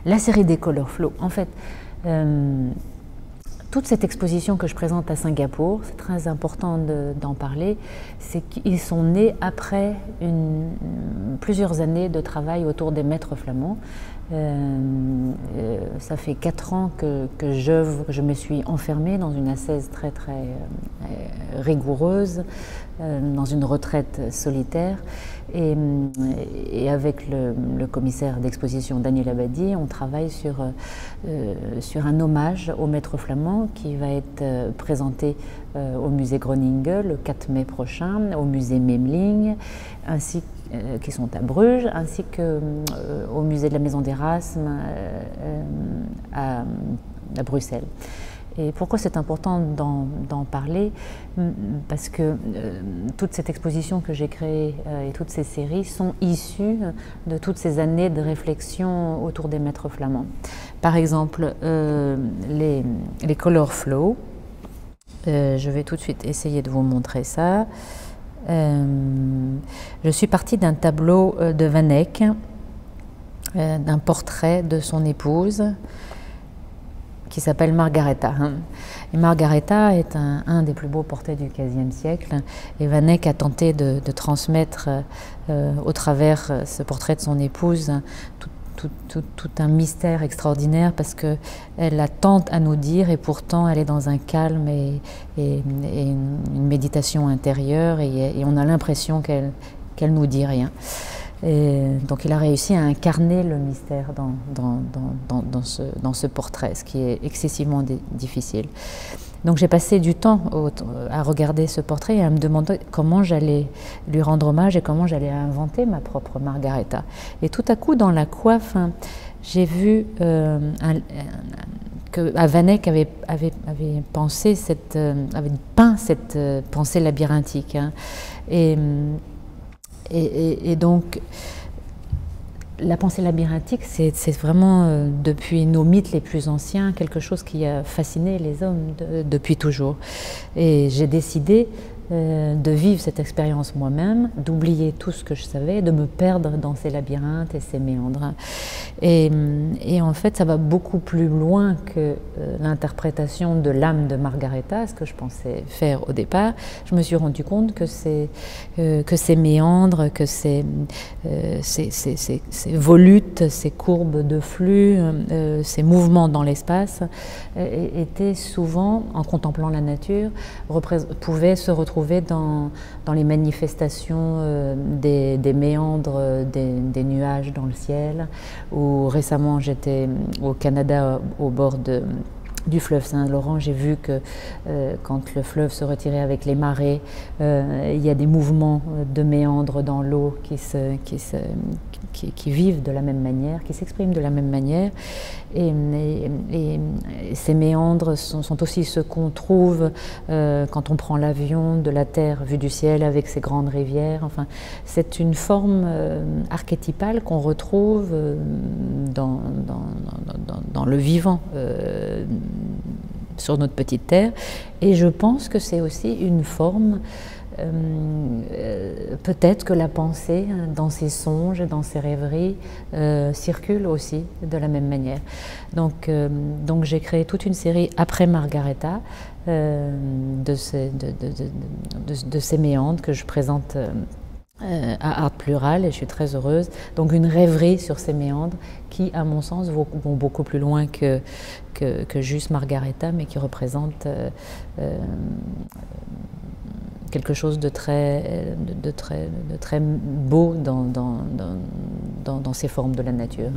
La série des Color Flow, en fait, toute cette exposition que je présente à Singapour, c'est très important d'en parler, c'est qu'ils sont nés après plusieurs années de travail autour des maîtres flamands. Ça fait 4 ans que je me suis enfermée dans une ascèse très rigoureuse, dans une retraite solitaire. Et avec le commissaire d'exposition Daniel Abadi, on travaille sur un hommage au maître flamand qui va être présenté au musée Groningen le 4 mai prochain, au musée Memling, qui sont à Bruges, ainsi qu'au musée de la Maison d'Erasme à Bruxelles. Et pourquoi c'est important d'en parler? Parce que toute cette exposition que j'ai créée et toutes ces séries sont issues de toutes ces années de réflexion autour des maîtres flamands. Par exemple, les Color Flow, je vais tout de suite essayer de vous montrer ça. Je suis partie d'un tableau de Van Eyck, d'un portrait de son épouse, qui s'appelle Margaretha. Et Margaretha est un des plus beaux portraits du XVe siècle. Et Van Eyck a tenté de transmettre au travers ce portrait de son épouse tout un mystère extraordinaire, parce qu'elle a tant à nous dire et pourtant elle est dans un calme et une méditation intérieure et on a l'impression qu'elle nous dit rien. Et donc il a réussi à incarner le mystère dans ce portrait, ce qui est excessivement difficile. Donc j'ai passé du temps à regarder ce portrait et à me demander comment j'allais lui rendre hommage et comment j'allais inventer ma propre Margaretha. Et tout à coup, dans la coiffe, j'ai vu que Van Eyck avait peint cette pensée labyrinthique. Et donc, la pensée labyrinthique, c'est vraiment, depuis nos mythes les plus anciens, quelque chose qui a fasciné les hommes depuis toujours. Et j'ai décidé de vivre cette expérience moi-même, d'oublier tout ce que je savais, de me perdre dans ces labyrinthes et ces méandres. Et en fait, ça va beaucoup plus loin que l'interprétation de l'âme de Margaretha, ce que je pensais faire au départ. Je me suis rendu compte que ces méandres, que ces volutes, ces courbes de flux, ces mouvements dans l'espace étaient souvent, en contemplant la nature, pouvaient se retrouver dans les manifestations des méandres des nuages dans le ciel. Ou récemment, j'étais au Canada au bord du fleuve Saint-Laurent. J'ai vu que quand le fleuve se retirait avec les marées, il y a des mouvements de méandres dans l'eau qui vivent de la même manière, qui s'expriment de la même manière. Et ces méandres sont aussi ceux qu'on trouve quand on prend l'avion de la Terre vue du ciel avec ses grandes rivières. Enfin, c'est une forme archétypale qu'on retrouve dans le vivant sur notre petite Terre. Et je pense que c'est aussi une forme, peut-être que la pensée, dans ses songes, dans ses rêveries, circule aussi de la même manière. Donc j'ai créé toute une série après Margaretha de ces méandres que je présente à Art Plural, et je suis très heureuse. Donc une rêverie sur ces méandres qui, à mon sens, vont beaucoup plus loin que juste Margaretha, mais qui représentent quelque chose de très beau dans ces formes de la nature.